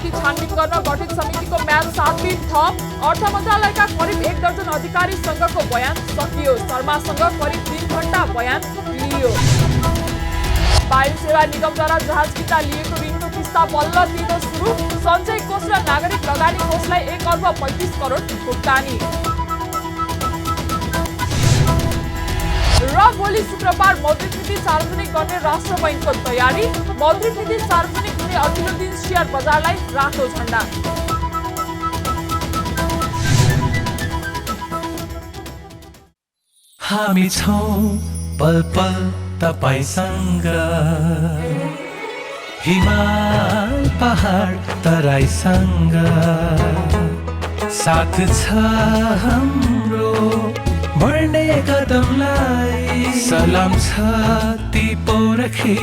माथि छानबिन गर्न गठित समितिको म्याद 7 दिन थप। अर्थ मन्त्रालयका करिब 1 दर्जन अधिकारीसँगको बयान सकियो। शर्मासँग करिब 3 घण्टा बयान लियो। वायु सेवा निगमद्वारा जहाज किन्दा लिएको ऋणको किस्ता बल्ल तिर्न सुरु। सञ्चय कोष र नागरिक लगानी कोषलाई 1 अर्ब 35 करोड भुक्तानी। र भोलि शुक्रबार मौद्रिक नीति सार्वजनिक गर्ने राष्ट्र बैंकको तयारी। मौद्रिक नीति सार्वजनिक हुने अघिल्लो दिन शेयर बजारलाई रातो झण्डा। हामी छौं पल पल तपाईसँग, हिमाल पहाड तराईसँग, साथ छ हाम्रो बढ्ने कदमलाई। सलाम छ ती पोरखे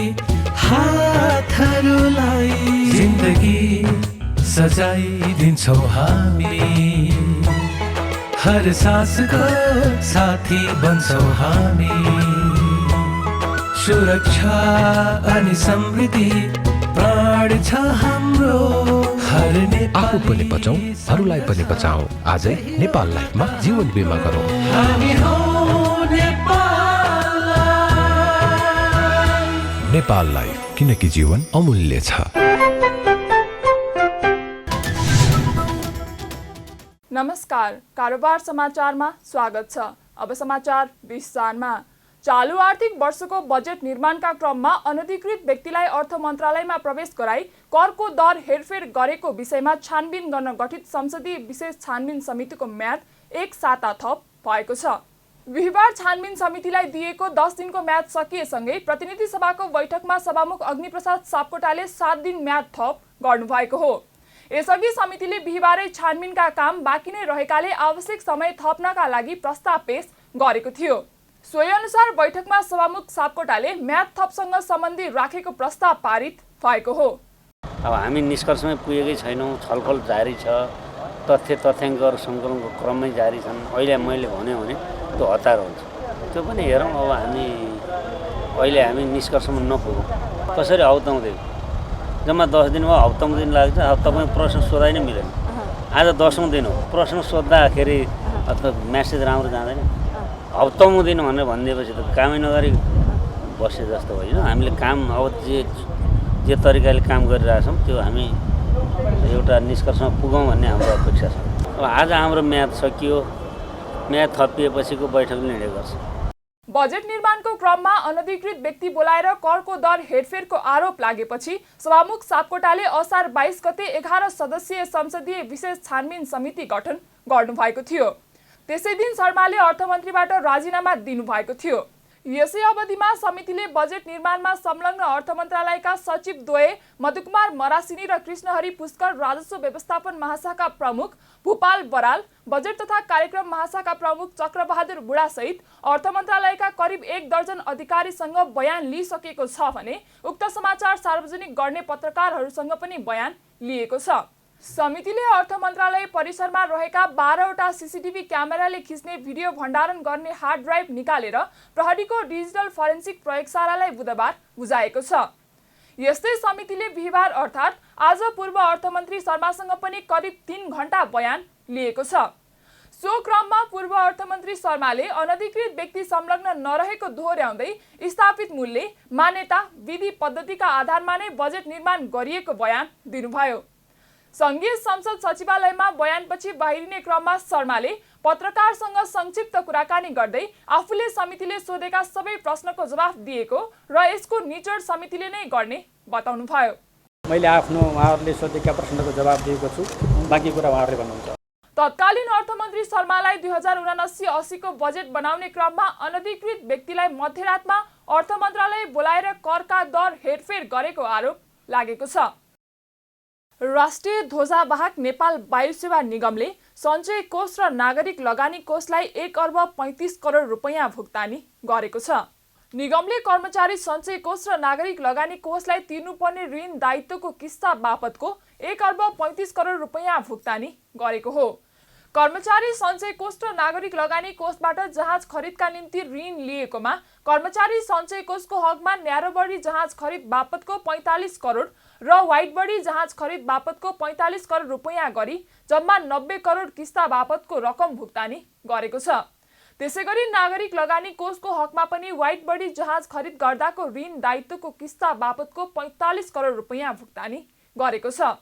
हातहरूलाई, जिन्दगी सजाइदिन्छौँ हामी, हर सासको साथी बन्छौँ हामी। सुरक्षा अनि समृद्धि प्राण छ हाम्रो, हर आफू पनि बचौं, अरूलाई पनि बचाऊ। आजै नेपाल लाइफमा जीवन बिमा गरौँ। हामी हौ नेपाल लाइफ। नेपाल लाइफ, किनकि जीवन अमूल्य छ। नमस्कार, कारोबार समाचारमा स्वागत छ। अब समाचार विस्तारमा। चालू आर्थिक वर्षको बजेट निर्माणका क्रममा अनधिकृत व्यक्तिलाई अर्थ मन्त्रालयमा प्रवेश गराई करको दर हेरफेर गरेको विषयमा छानबिन गर्न गठित संसदीय विशेष छानबिन समितिको म्याद 1 साता थप भएको छ। बिहिबार छानबिन समितिलाई दिएको 10 दिनको म्याद सकिएसँगै प्रतिनिधि सभाको बैठकमा सभामुख अग्निप्रसाद सापकोटाले 7 दिन म्याद थप गर्नुभएको हो। यसअघि समितिले बिहिबारै छानबिनका काम बाँकी नै रहेकाले आवश्यक समय थप्नका लागि प्रस्ताव पेश गरेको थियो। सोही अनुसार बैठकमा सभामुख सापकोटाले म्याद थपसँग सम्बन्धी राखेको प्रस्ताव पारित भएको हो। अब हामी निष्कर्षमै पुगेकै छैनौँ, छलफल जारी छ, तथ्याङ्कहरू सङ्कलनको क्रममै जारी छन्। अहिले मैले भन्यो भने त्यो हतार हुन्छ, त्यो पनि हेरौँ। अब अहिले हामी निष्कर्षमा नपुगौँ, कसरी हप्ताउँदै जम्मा 10 दिन भयो, हप्तामा दिन लाग्छ। तपाईँ प्रश्न सोधाइ नै मिलेन। आज 10औं दिन हो, प्रश्न सोद्धाखेरि अथवा म्यासेज राम्रो जाँदैन। हप्तामा दिन भनेर भनिदिएपछि त कामै नगरी बसे जस्तो होइन। हामीले काम अब जे तरिकाले काम गरिरहेछौँ त्यो हामी एउटा निष्कर्षमा पुगौँ भन्ने हाम्रो अपेक्षा छ। अब आज हाम्रो म्याद सकियो, म्याद थपिएपछिको बैठकले निर्णय गर्छ। बजेट निर्माणको क्रममा अनधिकृत व्यक्ति बोलाएर करको दर हेरफेरको आरोप लागेपछि सभामुख सापकोटाले असार 22 गते 11 सदस्यीय संसदीय विशेष छानबिन समिति गठन गर्नुभएको थियो। त्यसै दिन शर्माले अर्थमन्त्रीबाट राजीनामा दिनुभएको थियो। यसै अवधिमा समितिले बजेट निर्माणमा संलग्न अर्थ मन्त्रालयका सचिव द्वय मधुकुमार मरासिनी र कृष्णहरि पुष्कर, राजस्व व्यवस्थापन महाशाखा प्रमुख भूपाल बराल, बजेट तथा कार्यक्रम महाशाखा प्रमुख चक्रबहादुर बुढा सहित अर्थ मन्त्रालयका करिब 1 दर्जन अधिकारीसँग बयान लिइसकेको छ भने उक्त समाचार सार्वजनिक गर्ने पत्रकारहरूसँग पनि बयान लिएको छ। समितिले अर्थ मन्त्रालय परिसरमा रहेका 12वटा सीसीटीभी क्यामेराले खिच्ने भिडियो भण्डारण गर्ने हार्ड ड्राइभ निकालेर प्रहरीको डिजिटल फोरेन्सिक प्रयोगशालालाई बुधबार बुझाएको छ। यस्तै समितिले बिहिबार अर्थात् आज पूर्व अर्थमन्त्री शर्मासँग पनि करिब 3 घण्टा बयान लिएको छ। सो क्रममा पूर्व अर्थमन्त्री शर्माले अनधिकृत व्यक्ति संलग्न नरहेको दोहोर्याउँदै स्थापित मूल्य, मान्यता, विधि पद्धतिका आधारमा नै बजेट निर्माण गरिएको बयान दिनुभयो। संघीय संसद सचिवालयमा बयानपछि बाहिरिने क्रममा शर्माले पत्रकारसँग संक्षिप्त कुराकानी गर्दै आफूले समितिले सोधेका सबै प्रश्नको जवाफ दिएको र यसको निचोड समितिले नै गर्ने बताउनुभयो। मैले आफ्नो उहाँहरूले सोधेका प्रश्नको जवाफ दिएको छु, बाँकी कुरा उहाँहरूले भन्नुहुन्छ। तत्कालीन अर्थमन्त्री शर्मालाई 2079-80 को बजेट बनाउने क्रममा अनधिकृत व्यक्तिलाई मध्यरातमा अर्थ मन्त्रालय बोलाएर करका दर हेरफेर गरेको आरोप लागेको छ। राष्ट्रिय ध्वजावाहक नेपाल वायु सेवा निगमले सञ्चय कोष र नागरिक लगानी कोषलाई 1 अर्ब 35 करोड रुपैयाँ भुक्तानी गरेको छ। निगमले कर्मचारी सञ्चय कोष र नागरिक लगानी कोषलाई तिर्नुपर्ने ऋण दायित्वको किस्ता बापतको 1 अर्ब 35 करोड रुपैयाँ भुक्तानी गरेको हो। कर्मचारी सञ्चय कोष र नागरिक लगानी कोषबाट जहाज खरिदका निम्ति ऋण लिएकोमा कर्मचारी सञ्चय कोषको हकमा न्यारोबडी जहाज खरिद बापतको 45 करोड र व्हाइट बडी जहाज खरिद बापतको 45 करोड रुपैयाँ गरी जम्मा 90 करोड किस्ता बापतको रकम भुक्तानी गरेको छ। त्यसैगरी नागरिक लगानी कोषको हकमा पनि व्हाइट बडी जहाज खरिद गर्दाको ऋण दायित्वको किस्ता बापतको 45 करोड रुपैयाँ भुक्तानी गरेको छ।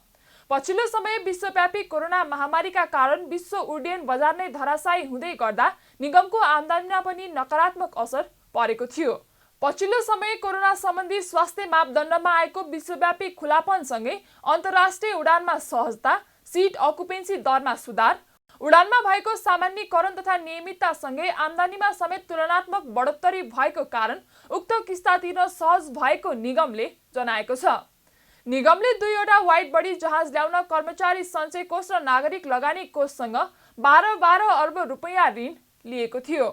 पछिल्लो समय विश्वव्यापी कोरोना महामारीका कारण विश्व उड्डयन बजार नै धराशायी हुँदै गर्दा निगमको आम्दानीमा पनि नकारात्मक असर परेको थियो। पछिल्लो समय कोरोना सम्बन्धी स्वास्थ्य मापदण्डमा आएको विश्वव्यापी खुलापनसँगै अन्तर्राष्ट्रिय उडानमा सहजता, सीट अकुपेन्सी दरमा सुधार, उडानमा भएको सामान्यकरण तथा नियमिततासँगै आम्दानीमा समेत तुलनात्मक बढोत्तरी भएको कारण उक्त किस्ता तिर्न सहज भएको निगमले जनाएको छ। निगमले 2वटा व्हाइट बडी जहाज ल्याउन कर्मचारी सञ्चय कोष र नागरिक लगानी कोषसँग 12 अर्ब रुपैयाँ ऋण लिएको थियो।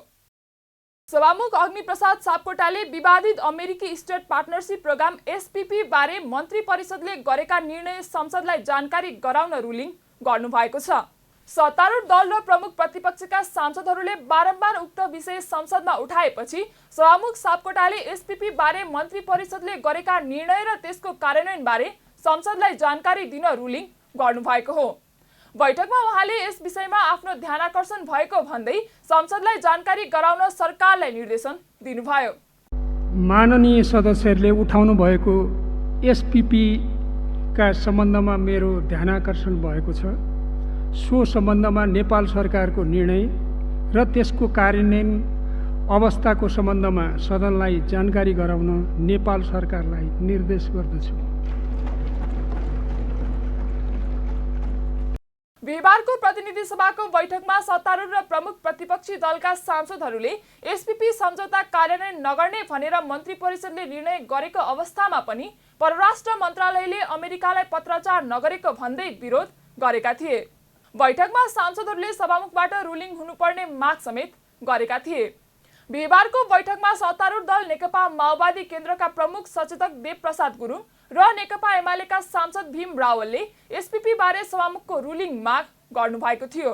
सभामुख अग्निप्रसाद सापकोटाले विवादित अमेरिकी स्टेट पार्टनरशिप प्रोग्राम एसपीपी बारे मन्त्री परिषदले गरेका निर्णय संसदलाई जानकारी गराउन रुलिङ गर्नुभएको छ। सत्तारूढ दल र प्रमुख प्रतिपक्षका सांसदहरूले बारम्बार उक्त विषय संसदमा उठाएपछि सभामुख सापकोटाले एसपीपी बारे मन्त्री परिषदले गरेका निर्णय र त्यसको कार्यान्वयन बारे संसदलाई जानकारी दिन रुलिङ गर्नुभएको हो। बैठकमा उहाँले यस विषयमा आफ्नो ध्यानाकर्षण भएको भन्दै संसदलाई जानकारी गराउन सरकारलाई निर्देशन दिनुभयो। माननीय सदस्यहरूले उठाउनु भएको एसपीपी का सम्बन्धमा मेरो ध्यानाकर्षण भएको छ। सो सम्बन्धमा नेपाल सरकारको निर्णय र त्यसको कार्यान्वयन अवस्थाको सम्बन्धमा सदनलाई जानकारी गराउन नेपाल सरकारलाई निर्देश गर्दछु। बिहिबारको प्रतिनिधि सभाको बैठकमा सत्तारूढ र प्रमुख प्रतिपक्षी दलका सांसदहरूले एसपीपी सम्झौता कार्यान्वयन नगर्ने भनेर मन्त्री परिषदले निर्णय गरेको अवस्थामा पनि परराष्ट्र मन्त्रालयले अमेरिकालाई पत्राचार नगरेको भन्दै विरोध गरेका थिए। बैठकमा सांसदहरूले सभामुखबाट रुलिङ हुनुपर्ने माग समेत गरेका थिए। बिहिबारको बैठकमा सत्तारूढ दल नेकपा माओवादी केन्द्रका प्रमुख सचेतक देव प्रसाद गुरुङ र नेकपा एमालेका सांसद भीम रावलले एसपीपी बारे सभामुखको रुलिङ माग गर्नुभएको थियो।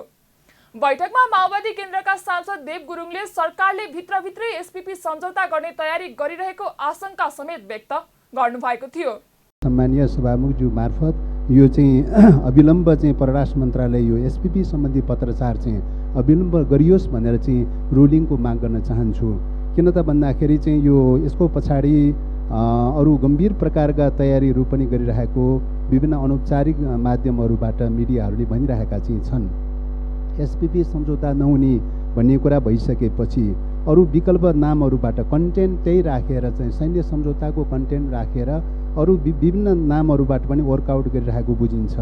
बैठकमा माओवादी केन्द्रका सांसद देव गुरुङले सरकारले भित्रभित्रै एसपीपी सम्झौता गर्ने तयारी गरिरहेको आशंका समेत व्यक्त गर्नुभएको थियो। सम्मानीय सभामुखज्यू मार्फत यो चाहिँ अविलम्ब चाहिँ परराष्ट्र मन्त्रालय यो एसपीपी सम्बन्धी पत्रचार चाहिँ अविलम्ब गरियोस् भनेर चाहिँ रुलिङको माग गर्न चाहन्छु। किन त भन्दाखेरि चाहिँ यो यसको पछाडि अरू गम्भीर प्रकारका तयारीहरू पनि गरिरहेको विभिन्न अनौपचारिक माध्यमहरूबाट मिडियाहरूले भनिरहेका चाहिँ छन्। एसपीपी सम्झौता नहुने भन्ने कुरा भइसकेपछि अरू विकल्प नामहरूबाट कन्टेन्ट त्यही राखेर चाहिँ सैन्य सम्झौताको कन्टेन्ट राखेर अरू विभिन्न नामहरूबाट पनि वर्कआउट गरिरहेको बुझिन्छ।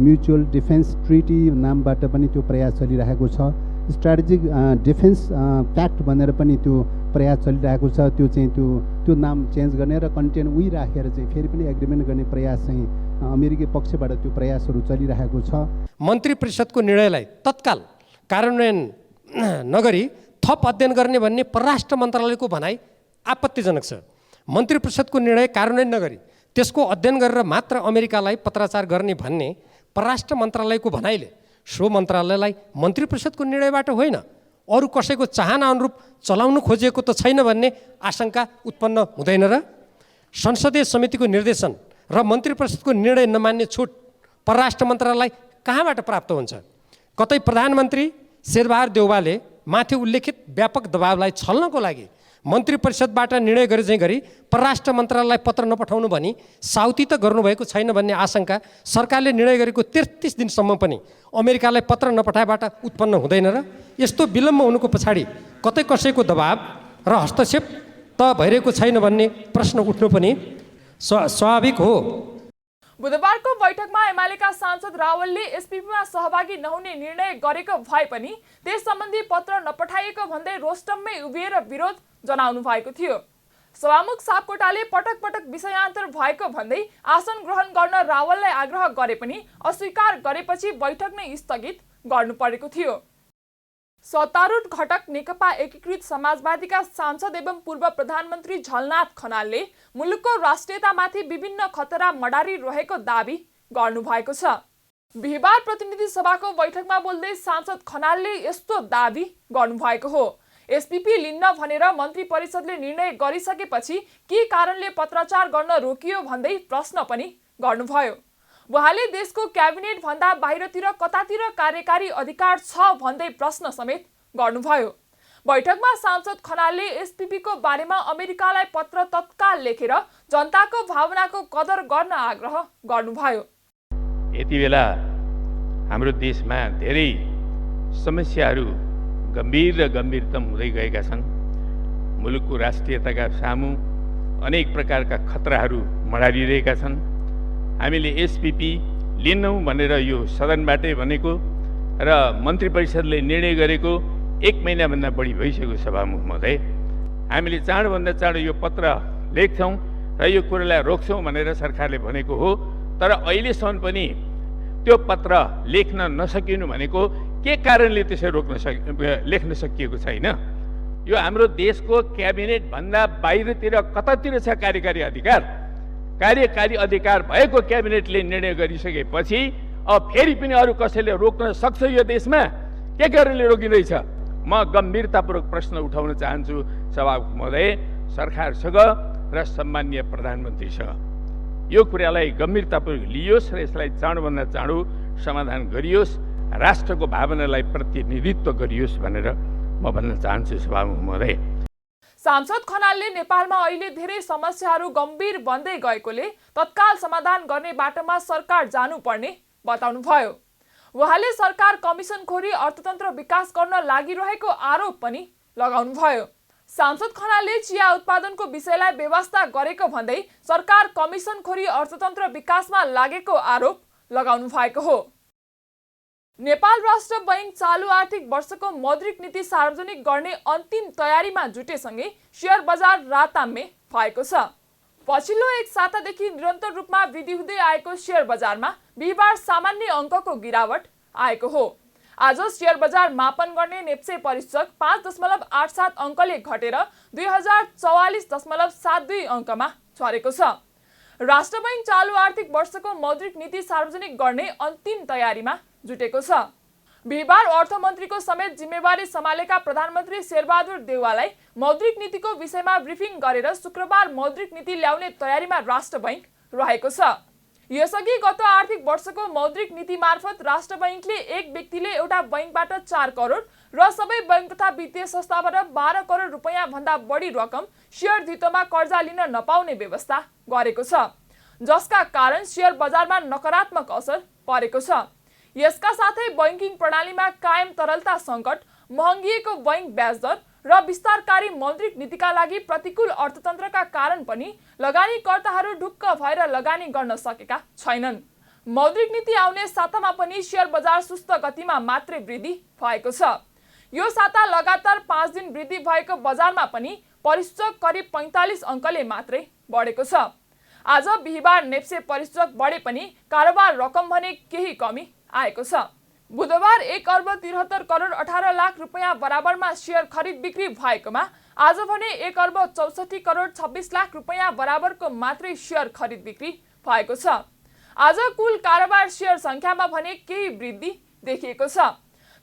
म्युचुअल डिफेन्स ट्रिटी नामबाट पनि त्यो प्रयास चलिरहेको छ। स्ट्राटेजिक डिफेन्स प्याक्ट भनेर पनि त्यो प्रयास चलिरहेको छ। त्यो चाहिँ त्यो नाम चेन्ज गर्ने र कन्टेन्ट उही राखेर चाहिँ फेरि पनि एग्रिमेन्ट गर्ने प्रयास चाहिँ अमेरिकी पक्षबाट त्यो प्रयासहरू चलिरहेको छ। मन्त्री परिषदको निर्णयलाई तत्काल कार्यान्वयन नगरी थप अध्ययन गर्ने भन्ने परराष्ट्र मन्त्रालयको भनाइ आपत्तिजनक छ। मन्त्री परिषदको निर्णय कार्यान्वयन नगरी त्यसको अध्ययन गरेर मात्र अमेरिकालाई पत्राचार गर्ने भन्ने परराष्ट्र मन्त्रालयको भनाइले सो मन्त्रालयलाई मन्त्री परिषदको निर्णयबाट होइन अरू कसैको चाहना अनुरूप चलाउनु खोजिएको त छैन भन्ने आशंका उत्पन्न हुँदैन र? संसदीय समितिको निर्देशन र मन्त्री परिषदको निर्णय नमान्ने छुट परराष्ट्र मन्त्रालयलाई कहाँबाट प्राप्त हुन्छ? कतै प्रधानमन्त्री शेरबहादुर देउवाले माथि उल्लेखित व्यापक दबावलाई छल्नको लागि मन्त्री परिषदबाट निर्णय गरे चाहिँ गरी परराष्ट्र मन्त्रालयलाई पत्र नपठाउनु भनी साउती त गर्नुभएको छैन भन्ने आशंका सरकारले निर्णय गरेको 33 दिनसम्म पनि अमेरिकालाई पत्र नपठाएबाट उत्पन्न हुँदैन र? यस्तो विलम्ब हुनुको पछाडि कतै कसैको दबाव र हस्तक्षेप त भइरहेको छैन भन्ने प्रश्न उठ्नु पनि स्वाभाविक हो। बुधबारको बैठकमा एमालेका सांसद रावलले एसपीपीमा सहभागी नहुने निर्णय गरेको भए पनि त्यस सम्बन्धी पत्र नपठाइएको भन्दै रोस्टममै उभिएर विरोध जनाउनु भएको थियो। सभामुख सापकोटाले पटक पटक विषयान्तर भएको भन्दै आसन ग्रहण गर्न रावललाई आग्रह गरे पनि अस्वीकार गरेपछि बैठक नै स्थगित गर्नु परेको थियो। सत्तारूढ घटक नेकपा एकीकृत समाजवादीका सांसद एवं पूर्व प्रधानमन्त्री झलनाथ खनालले मुलुकको राष्ट्रियतामाथि विभिन्न खतरा मडारी रहेको दाबी गर्नुभएको छ। बिहिबार प्रतिनिधि सभाको बैठकमा बोल्दै सांसद खनालले यस्तो दाबी गर्नुभएको हो। एसपीपी लिन्न भनेर मन्त्री परिषदले निर्णय गरिसकेपछि के कारणले पत्राचार गर्न रोकियो भन्दै प्रश्न पनि गर्नुभयो। उहाँले देशको क्याबिनेट भन्दा बाहिरतिर कतातिर कार्यकारी अधिकार छ भन्दै प्रश्न समेत गर्नुभयो। बैठकमा सांसद खनालले एसपीपीको बारेमा अमेरिकालाई पत्र तत्काल लेखेर जनताको भावनाको कदर गर्न आग्रह गर्नुभयो। यति बेला हाम्रो देशमा धेरै समस्याहरू गम्भीर र गम्भीरतम हुँदै गएका छन्। मुलुकको राष्ट्रियताका सामु अनेक प्रकारका खतराहरू मडारिरहेका छन्। हामीले एसपीपी लिन्नौँ भनेर यो सदनबाटै भनेको र मन्त्री परिषदले निर्णय गरेको 1 महिनाभन्दा बढी भइसक्यो सभामुख महोदय। हामीले चाँडोभन्दा चाँडो यो पत्र लेख्छौँ र यो कुरालाई रोक्छौँ भनेर सरकारले भनेको हो, तर अहिलेसम्म पनि त्यो पत्र लेख्न नसकिनु भनेको के कारणले त्यसै लेख्न सकिएको छैन? यो हाम्रो देशको क्याबिनेट भन्दा बाहिरतिर कतातिर छ कार्यकारी अधिकार? कार्यकारी अधिकार भएको क्याबिनेटले निर्णय गरिसकेपछि अब फेरि पनि अरू कसैले रोक्न सक्छ यो देशमा? के कारणले रोकिँदैछ? म गम्भीरतापूर्वक प्रश्न उठाउन चाहन्छु सभामुख महोदय, सरकारसँग र सम्माननीय प्रधानमन्त्रीसँग। यो कुरालाई गम्भीरतापूर्वक लियोस् र यसलाई चाँडोभन्दा चाँडो समाधान गरियोस्, राष्ट्रको भावनालाई प्रतिनिधित्व गरियोस् भनेर म भन्न चाहन्छु सभामुख महोदय। सांसद खनालले नेपालमा अहिले धेरै समस्याहरू गम्भीर बन्दै गएकोले तत्काल समाधान गर्ने बाटोमा सरकार जानुपर्ने बताउनुभयो। उहाँले सरकार कमिसनखोरी अर्थतन्त्र विकास गर्न लागिरहेको आरोप पनि लगाउनुभयो। सांसद खनालले चिया उत्पादनको विषयलाई व्यवस्था गरेको भन्दै सरकार कमिसनखोरी अर्थतन्त्र विकासमा लागेको आरोप लगाउनु भएको हो। नेपाल राष्ट्र बैंक चालु आर्थिक वर्षको मौद्रिक नीति सार्वजनिक गर्ने अन्तिम तयारीमा जुटेसँगै शेयर बजार राताम्य भएको छ। पछिल्लो एक सातादेखि निरन्तर रूपमा वृद्धि हुँदै आएको शेयर बजारमा बिहिबार सामान्य अङ्कको गिरावट आएको हो। आज शेयर बजार मापन गर्ने नेप्से परिसूचक 5.87 अङ्कले घटेर 2044.72 अङ्कमा झरेको छ। राष्ट्र बैंक चालु आर्थिक वर्षको मौद्रिक नीति सार्वजनिक गर्ने अन्तिम तयारीमा जुटेको छ। बिहिबार अर्थमन्त्रीको समेत जिम्मेवारी सम्हालेका प्रधानमन्त्री शेरबहादुर देउवालाई मौद्रिक नीतिको विषयमा ब्रिफिङ गरेर शुक्रबार मौद्रिक नीति ल्याउने तयारीमा राष्ट्र बैंक रहेको छ। यसअघि गत आर्थिक वर्षको मौद्रिक नीति मार्फत राष्ट्र बैंकले एक व्यक्तिले एउटा बैंकबाट 4 करोड र सबै बैंक तथा वित्तीय संस्थाबाट 12 करोड रुपैयाँ भन्दा बढी रकम शेयर धितोमा कर्जा लिन नपाउने व्यवस्था गरेको छ, जसका कारण शेयर बजारमा नकारात्मक असर परेको छ। यसका साथै बैंकिङ प्रणालीमा कायम तरलता सङ्कट, महँगिएको बैंक ब्याज दर र विस्तारकारी मौद्रिक नीतिका लागि प्रतिकूल अर्थतन्त्रका कारण पनि लगानीकर्ताहरू ढुक्क भएर लगानी गर्न सकेका छैनन्। मौद्रिक नीति आउने सातामा पनि शेयर बजार सुस्त गतिमा मात्रै वृद्धि भएको छ। यो साता लगातार 5 दिन वृद्धि भएको बजारमा पनि परिसूचक करिब 45 अङ्कले मात्रै बढेको छ। आज बिहिबार नेप्से परिसूचक बढे पनि कारोबार रकम भने केही कमी आएको छ। बुधबार 1 अर्ब 73 करोड 18 लाख रुपैयाँ बराबरमा शेयर खरिद बिक्री भएकोमा आज भने 1 अर्ब 64 करोड 26 लाख रुपैयाँ बराबरको मात्रै शेयर खरिद बिक्री भएको छ। आज कुल कारोबार शेयर संख्यामा भने केही वृद्धि देखिएको छ।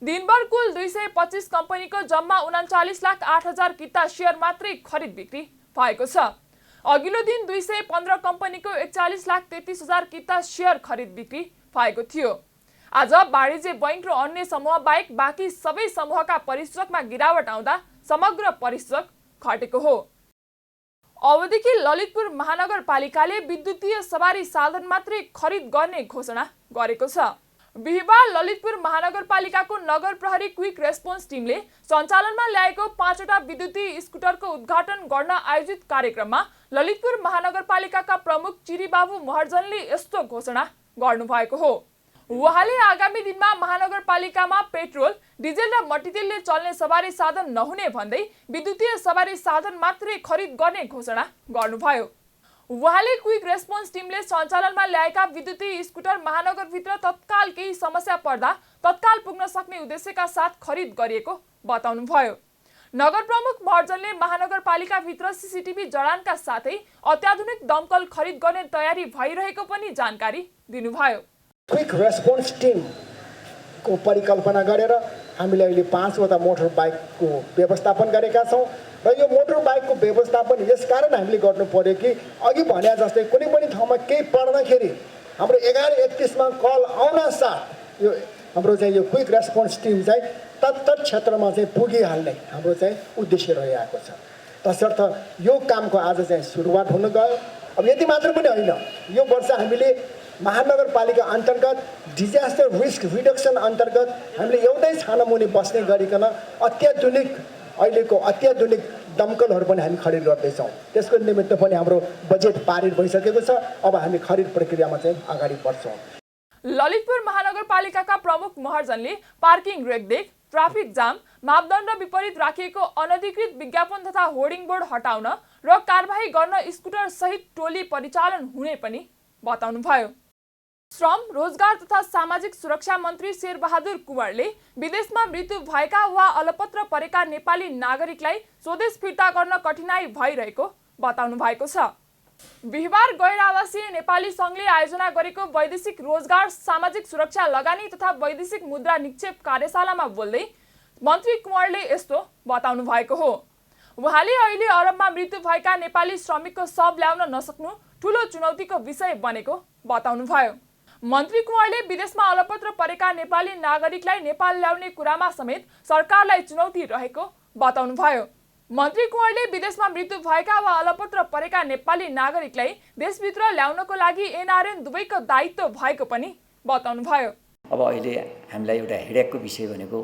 दिनभर कुल 225 कम्पनीको जम्मा 39 लाख 8 हजार किता शेयर मात्रै खरिद बिक्री भएको छ। अघिल्लो दिन 215 कम्पनीको 41 लाख 33 हजार किता शेयर खरिद बिक्री भएको थियो। आज वाणिज्य बैंक र अन्य समूह बाहेक बाँकी सबै समूहका परिसूचकमा गिरावट आउँदा समग्र परिसूचक घटेको हो। अबदेखि ललितपुर महानगरपालिकाले विद्युतीय सवारी साधन मात्रै खरिद गर्ने घोषणा गरेको छ। बिहिबार ललितपुर महानगरपालिकाको नगर प्रहरी क्विक रेस्पोन्स टिमले सञ्चालनमा ल्याएको 5 वटा विद्युतीय स्कुटरको उद्घाटन गर्न आयोजित कार्यक्रममा ललितपुर महानगरपालिकाका प्रमुख चिरीबाबु महर्जनले यस्तो घोषणा गर्नुभएको हो। उहाँले आगामी दिनमा महानगरपालिकामा पेट्रोल, डिजेल र मट्टीतेलले चल्ने सवारी साधन नहुने भन्दै विद्युतीय सवारी साधन मात्रै खरिद गर्ने घोषणा गर्नुभयो। उहाँले क्विक रेस्पोन्स टिमले सञ्चालनमा ल्याएका विद्युतीय स्कुटर महानगरभित्र तत्काल केही समस्या पर्दा तत्काल पुग्न सक्ने उद्देश्यका साथ खरिद गरिएको बताउनुभयो। नगर प्रमुख महर्जनले महानगरपालिकाभित्र सीसीटीभी जडानका साथै अत्याधुनिक दमकल खरिद गर्ने तयारी भइरहेको पनि जानकारी दिनुभयो। क्विक रेस्पोन्स टिमको परिकल्पना गरेर हामीले अहिले 5वटा मोटर बाइकको व्यवस्थापन गरेका छौँ र यो मोटर बाइकको व्यवस्थापन यसकारण हामीले गर्नु पर्यो कि अघि भने जस्तै कुनै पनि ठाउँमा केही पर्दाखेरि हाम्रो 11:31 मा कल आउन साथ यो हाम्रो चाहिँ यो क्विक रेस्पोन्स टिम चाहिँ तत्त क्षेत्रमा चाहिँ पुगिहाल्ने हाम्रो चाहिँ उद्देश्य रहिआएको छ। तसर्थ यो कामको आज चाहिँ सुरुवात हुन गयो। अब यति मात्र पनि होइन, यो वर्ष हामीले महानगरपालिका अन्तर्गत डिजास्टर रिस्क रिडक्सन अन्तर्गत हामीले एउटै छानामुनि बस्ने गरिकन अहिलेको अत्याधुनिक दमकलहरू पनि हामी खरिद गर्दैछौँ। त्यसको निमित्त पनि हाम्रो बजेट पारित भइसकेको छ। अब हामी खरिद प्रक्रियामा चाहिँ अगाडि बढ्छौँ। ललितपुर महानगरपालिकाका प्रमुख महर्जनले पार्किङ रेखदेख, ट्राफिक जाम, मापदण्ड विपरीत राखिएको अनधिकृत विज्ञापन तथा होर्डिङ बोर्ड हटाउन र कारबाही गर्न स्कुटर सहित टोली परिचालन हुने पनि बताउनुभयो। श्रम, रोजगार तथा सामाजिक सुरक्षा मन्त्री शेरबहादुर कुँवरले विदेशमा मृत्यु भएका वा अलपत्र परेका नेपाली नागरिकलाई स्वदेश फिर्ता गर्न कठिनाई भइरहेको बताउनु भएको छ। बिहिबार गैर आवासीय नेपाली सङ्घले आयोजना गरेको वैदेशिक रोजगार, सामाजिक सुरक्षा लगानी तथा वैदेशिक मुद्रा निक्षेप कार्यशालामा बोल्दै मन्त्री कुँवरले यस्तो बताउनु भएको हो। उहाँले अहिले अरबमा मृत्यु भएका नेपाली श्रमिकको शव ल्याउन नसक्नु ठूलो चुनौतीको विषय बनेको बताउनुभयो। मन्त्री कुँवरले विदेशमा अलपत्र परेका नेपाली नागरिकलाई नेपाल ल्याउने कुरामा समेत सरकारलाई चुनौती रहेको बताउनुभयो। मन्त्री कुँवरले विदेशमा मृत्यु भएका वा अलपत्र परेका नेपाली नागरिकलाई देशभित्र ल्याउनको लागि एनआरएन दुवैको दायित्व भएको पनि बताउनुभयो। अब अहिले हामीलाई एउटा हेडेकको विषय भनेको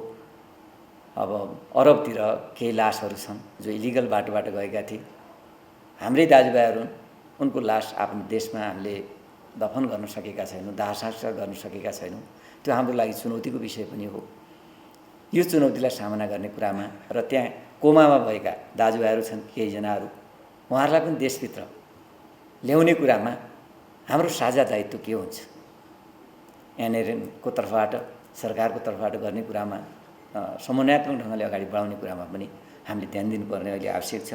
अब अरबतिर केही लासहरू छन् जो इलिगल बाटोबाट गएका थिए। हाम्रै दाजुभाइहरू उनको लास आफ्नो देशमा हामीले दफन गर्न सकेका छैनौँ, दाह संस्कार गर्न सकेका छैनौँ। त्यो हाम्रो लागि चुनौतीको विषय पनि हो। यो चुनौतीलाई सामना गर्ने कुरामा र त्यहाँ कोमामा भएका दाजुभाइहरू छन् केहीजनाहरू, उहाँहरूलाई पनि देशभित्र ल्याउने कुरामा हाम्रो साझा दायित्व के हुन्छ, एनआरएनको तर्फबाट सरकारको तर्फबाट गर्ने कुरामा समन्वयात्मक ढङ्गले अगाडि बढाउने कुरामा पनि हामीले ध्यान दिनुपर्ने अहिले आवश्यक छ।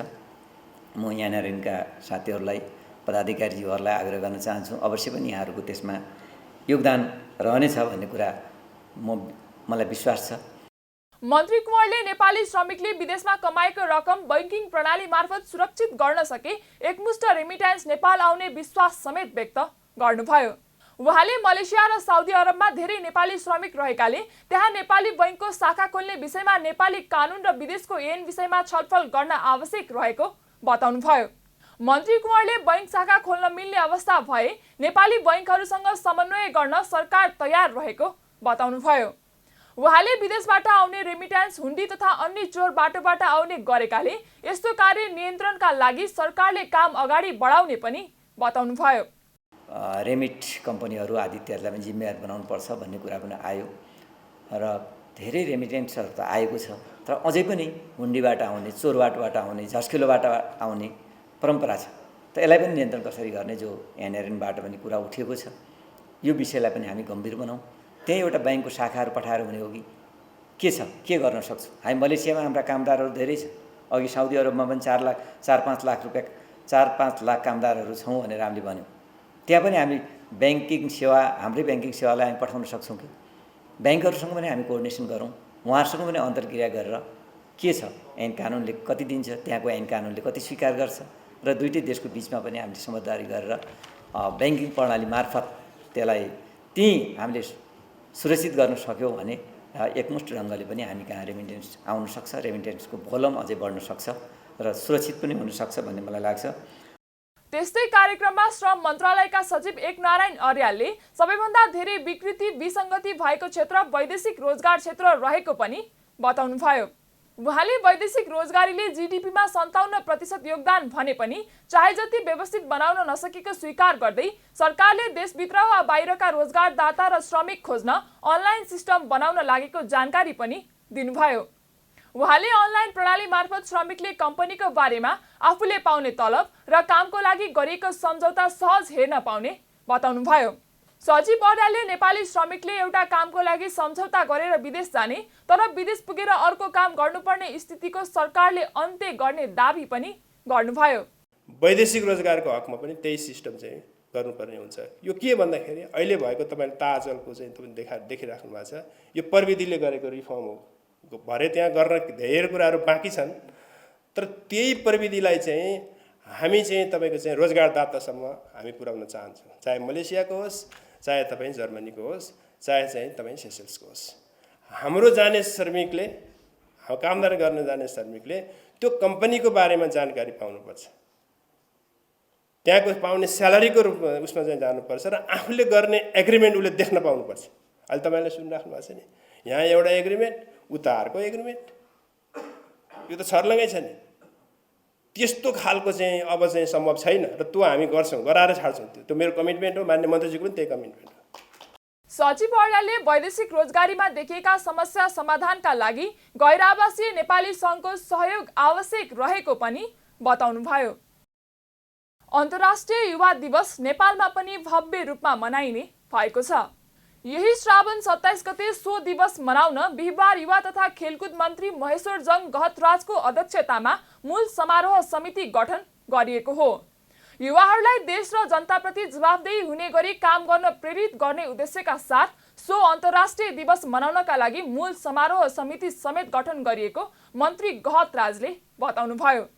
म एनआरएनका साथीहरूलाई, पदाधिकारीज्यूहरूलाई आग्रह गर्न चाहन्छु, अवश्य पनि यहाँहरूको त्यसमा योगदान रहनेछ भन्ने कुरा मलाई विश्वास छ। मन्त्री कुँवरले नेपाली श्रमिकले विदेशमा कमाएको रकम बैंकिङ प्रणाली मार्फत सुरक्षित गर्न सके एकमुष्ट रेमिट्यान्स नेपाल आउने विश्वास समेत व्यक्त गर्नुभयो। उहाँले मलेसिया र साउदी अरबमा धेरै नेपाली श्रमिक रहेकाले त्यहाँ नेपाली बैंकको शाखा खोल्ने विषयमा नेपाली कानुन र विदेशको ऐन विषयमा छलफल गर्न आवश्यक रहेको बताउनुभयो। मन्त्री कुँवरले बैंक शाखा खोल्न मिल्ने अवस्था भए नेपाली बैंकहरूसँग समन्वय गर्न सरकार तयार रहेको बताउनुभयो। उहाँले विदेशबाट आउने रेमिट्यान्स, हुन्डी तथा अन्य चोर बाटोबाट आउने गरेकाले यस्तो कार्य नियन्त्रणका लागि सरकारले काम अगाडि बढाउने पनि बताउनुभयो। रेमिट कम्पनीहरू आदि इत्यादिलाई पनि जिम्मेवार बनाउनुपर्छ भन्ने कुरा पनि आयो र धेरै रेमिटेन्सहरू त आएको छ, तर अझै पनि हुन्डीबाट आउने, चोर बाटोबाट आउने, झस्किलोबाट आउने परम्परा छ। त यसलाई पनि नियन्त्रण कसरी गर्ने, जो एनआरएनबाट पनि कुरा उठेको छ, यो विषयलाई पनि हामी गम्भीर बनाऊँ। त्यही एउटा ब्याङ्कको शाखाहरू पठाएर हुने हो कि के छ, के गर्न सक्छौँ। हामी मलेसियामा हाम्रा कामदारहरू धेरै छ, अघि साउदी अरबमा पनि 4-5 लाख रुपियाँ 4-5 लाख कामदारहरू छौँ भनेर हामीले भन्यौँ। त्यहाँ पनि हामी ब्याङ्किङ सेवा, हाम्रै ब्याङ्किङ सेवालाई हामी पठाउन सक्छौँ कि ब्याङ्कहरूसँग पनि हामी कोअर्डिनेसन गरौँ, उहाँहरूसँग पनि अन्तर्क्रिया गरेर के छ, ऐन कानुनले कति दिन्छ, त्यहाँको ऐन कानुनले कति स्वीकार गर्छ र दुईटै देशको बिचमा पनि हामीले समझदारी गरेर ब्याङ्किङ प्रणाली मार्फत त्यसलाई त्यहीँ हामीले सुरक्षित गर्न सक्यौँ भने एकमुष्ट ढङ्गले पनि हामी कहाँ रेमिटेन्स आउन सक्छ, रेमिटेन्सको भोल्युम अझै बढ्न सक्छ र सुरक्षित पनि हुनसक्छ भन्ने मलाई लाग्छ। त्यस्तै कार्यक्रममा श्रम मन्त्रालयका सचिव एकनारायण अर्यालले सबैभन्दा धेरै विकृति, विसङ्गति भएको क्षेत्र वैदेशिक रोजगार क्षेत्र रहेको पनि बताउनुभयो। उहाँले वैदेशिक रोजगारीले जीडीपीमा 57% योगदान भने पनि चाहे जति व्यवस्थित बनाउन नसकेको स्वीकार गर्दै सरकारले देशभित्र वा बाहिरका रोजगारदाता र श्रमिक खोज्न अनलाइन सिस्टम बनाउन लागेको जानकारी पनि दिनुभयो। उहाँले अनलाइन प्रणाली मार्फत श्रमिकले कम्पनीको बारेमा आफूले पाउने तलब र कामको लागि गरिएको सम्झौता सहज हेर्न पाउने बताउनुभयो। सचिव अर्यालले नेपाली श्रमिकले एउटा कामको लागि सम्झौता गरेर विदेश जाने तर विदेश पुगेर अर्को काम गर्नुपर्ने स्थितिको सरकारले अन्त्य गर्ने दाबी पनि गर्नुभयो। वैदेशिक रोजगारको हकमा पनि त्यही सिस्टम चाहिँ गर्नुपर्ने हुन्छ। यो के भन्दाखेरि अहिले भएको तपाईँले ताजलको चाहिँ तपाईँले देखिराख्नु भएको छ, यो प्रविधिले गरेको रिफर्म हो। भरे त्यहाँ गर्न धेरै कुराहरू बाँकी छन्। तर त्यही प्रविधिलाई चाहिँ हामी चाहिँ तपाईँको चाहिँ रोजगारदातासम्म हामी पुर्याउन चाहन्छौँ, चाहे मलेसियाको होस्, चाहे तपाईँ जर्मनीको होस्, चाहे चाहिँ तपाईँ सेसेल्सको होस्। हाम्रो जाने श्रमिकले, कामदार गर्न जाने श्रमिकले त्यो कम्पनीको बारेमा जानकारी पाउनुपर्छ, त्यहाँको पाउने स्यालेरीको रूपमा उसमा चाहिँ जानुपर्छ र आफूले गर्ने एग्रिमेन्ट उसले देख्न पाउनुपर्छ। अहिले तपाईँले सुनिराख्नु भएको छ नि, यहाँ एउटा एग्रिमेन्ट, उता अर्को एग्रिमेन्ट, यो त छर्लङ्गै छ नि। त्यस्तो खालको चाहिँ अब चाहिँ सम्भव छैन र त्यो हामी गर्छौँ, गराएर छाड्छौँ। त्यो मेरो कमिटमेन्ट हो, मान्य मन्त्रीजीको पनि त्यही कमिटमेन्ट हो। सचिव अर्यालले वैदेशिक रोजगारीमा देखिएका समस्या समाधानका लागि गैर-आवासीय नेपाली सङ्घको सहयोग आवश्यक रहेको पनि बताउनुभयो। अन्तर्राष्ट्रिय युवा दिवस नेपालमा पनि भव्य रूपमा मनाइने भएको छ। यही श्रावण 27 गते सो दिवस मनाउन बिहिबार युवा तथा खेलकुद मन्त्री महेश्वर जङ गहतराजको अध्यक्षतामा मूल समारोह समिति गठन गरिएको हो। युवाहरूलाई देश र जनताप्रति जवाफदेही हुने गरी काम गर्न प्रेरित गर्ने उद्देश्यका साथ सो अन्तर्राष्ट्रिय दिवस मनाउनका लागि मूल समारोह समिति समेत गठन गरिएको मन्त्री गहतराजले बताउनुभयो।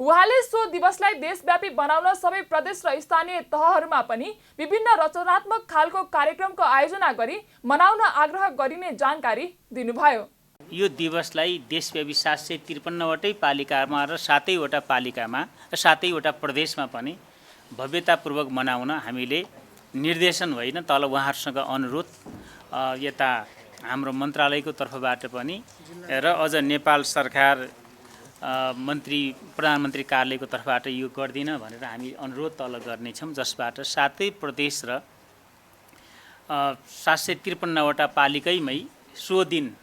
उहाँले सो दिवसलाई देशव्यापी बनाउन सबै प्रदेश र स्थानीय तहहरूमा पनि विभिन्न रचनात्मक खालको कार्यक्रमको आयोजना गरी मनाउन आग्रह गरिने जानकारी दिनुभयो। यो दिवसलाई देशव्यापी 753वटै पालिकामा र 7वटा पालिकामा र 7वटा प्रदेशमा पनि भव्यतापूर्वक मनाउन हामीले निर्देशन होइन तल उहाँहरूसँग अनुरोध यता हाम्रो मन्त्रालयको तर्फबाट पनि र अझ नेपाल सरकार प्रधानमन्त्री कार्यालयको तर्फबाट यो गर्दिन भनेर हामी अनुरोध तल गर्नेछौँ, जसबाट 7 प्रदेश र 753वटा पालिकैमै सो दिन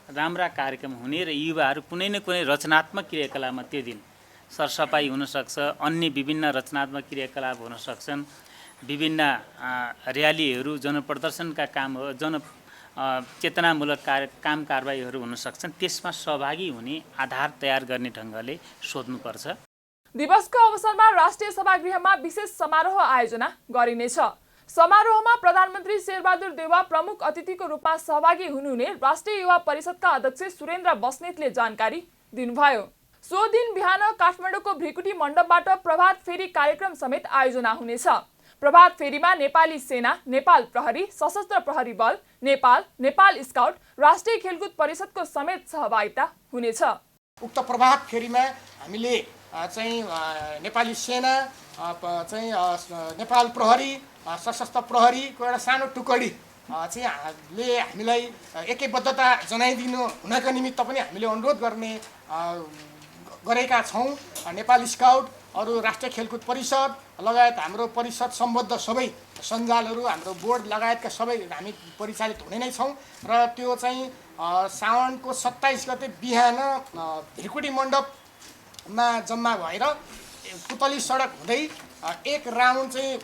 राम्रा कार्यक्रम हुने र युवाहरू कुनै न कुनै रचनात्मक क्रियाकलापमा त्यो दिन सरसफाइ हुनसक्छ, अन्य विभिन्न रचनात्मक क्रियाकलाप हुन सक्छन्, विभिन्न र्यालीहरू, जनप्रदर्शनका कामहरू, चेतनामूलक काम कारबाहीहरू हुन सक्छन्। त्यसमा सहभागी हुने आधार तयार गर्ने ढङ्गले सोध्नुपर्छ। दिवसको अवसरमा राष्ट्रिय सभागृहमा विशेष समारोह आयोजना गरिनेछ। समारोहमा प्रधानमन्त्री शेरबहादुर देउवा प्रमुख अतिथिको रूपमा सहभागी हुनुहुने राष्ट्रिय युवा परिषदका अध्यक्ष सुरेन्द्र बस्नेतले जानकारी दिनुभयो। सो दिन बिहान काठमाडौँको भ्रिकुटी मण्डपबाट प्रभात फेरी कार्यक्रम समेत आयोजना हुनेछ। प्रभात फेरीमा नेपाली सेना, नेपाल प्रहरी, सशस्त्र प्रहरी बल, नेपाल स्काउट, राष्ट्रिय खेलकुद परिषदको समेत सहभागिता हुनेछ। उक्त प्रभात फेरीमा हामीले चाहिँ नेपाली सेना, चाहिँ नेपाल प्रहरी, सशस्त्र प्रहरीको एउटा सानो टुकडी चाहिँ हामीलाई एकैबद्धता जनाइदिनु हुनका निमित्त पनि हामीले अनुरोध गरेका छौँ। नेपाल स्काउट, अरू राष्ट्रिय खेलकुद परिषद लगायत हाम्रो परिषद सम्बद्ध सबै सञ्जालहरू, हाम्रो बोर्ड लगायतका सबै हामी परिचालित हुने नै छौँ र त्यो चाहिँ साउनको 27 गते बिहान भ्रिकुटी मण्डपमा जम्मा भएर पुतली सडक हुँदै एक राउन्ड चाहिँ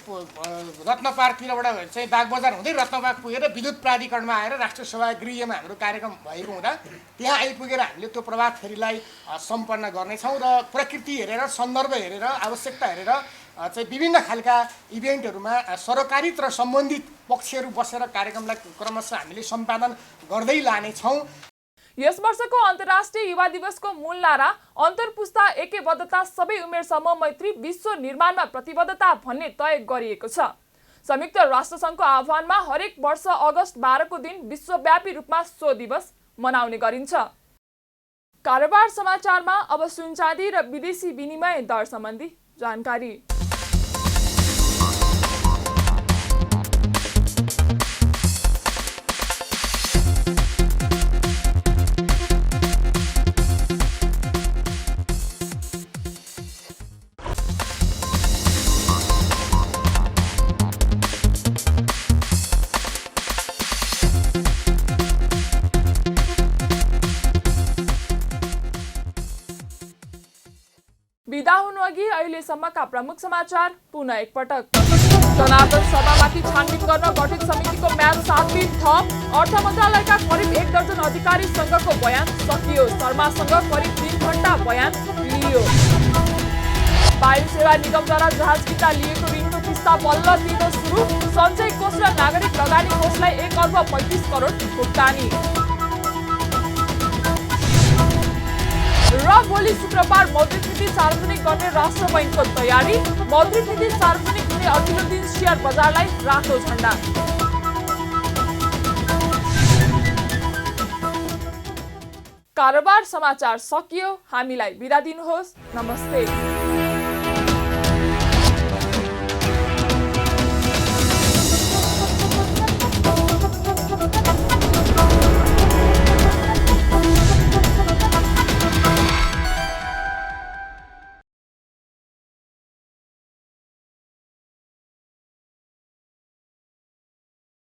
रत्न पार्कतिरबाट चाहिँ बागबजार हुँदै रत्न पार्क पुगेर विद्युत प्राधिकरणमा आएर राष्ट्रिय सभा गृहमा हाम्रो कार्यक्रम भएको हुँदा त्यहाँ आइपुगेर हामीले त्यो प्रभात फेरीलाई सम्पन्न गर्नेछौँ र प्रकृति हेरेर, सन्दर्भ हेरेर, आवश्यकता हेरेर चाहिँ विभिन्न खालका इभेन्टहरूमा सरोकारित र सम्बन्धित पक्षहरू बसेर कार्यक्रमलाई क्रमशः हामीले सम्पादन गर्दै लानेछौँ। यस वर्षको अन्तर्राष्ट्रिय युवा दिवसको मूल नारा अन्तर्पुस्ता एकैबद्धता, सबै उमेर समूह मैत्री, विश्व निर्माणमा प्रतिबद्धता भन्ने तय गरिएको छ। संयुक्त राष्ट्रसङ्घको आह्वानमा हरेक वर्ष अगस्त 12 को दिन विश्वव्यापी रूपमा सो दिवस मनाउने गरिन्छ। कारोबार समाचारमा अब सुन चाँदी र विदेशी विनिमय दर सम्बन्धी जानकारी। बिदा हुनुअघि अहिलेसम्मका प्रमुख समाचार पुनः एकपटक। सनातन सभामाथि छानबिन गर्न गठित समितिको म्याद 7 दिन थप। अर्थ मन्त्रालयका करिब 1 दर्जन अधिकारीसँगको बयान सकियो। शर्मासँग करिब 3 घण्टा बयान लिइयो। वायु सेवा निगमद्वारा जहाज किन्दा लिएको ऋणको किस्ता बल्ल तिर्न सुरु। सञ्चय कोष र नागरिक लगानी कोषलाई 1 अर्ब 35 करोड भुक्तानी। र भोलि शुक्रबार मौद्रिक नीति सार्वजनिक गर्ने राष्ट्र बैङ्कको तयारी। मौद्रिक नीति सार्वजनिक हुने अघिल्लो दिन शेयर बजारलाई रातो झण्डा। कारोबार समाचार सकियो। हामीलाई बिदा दिनुहोस्। नमस्ते।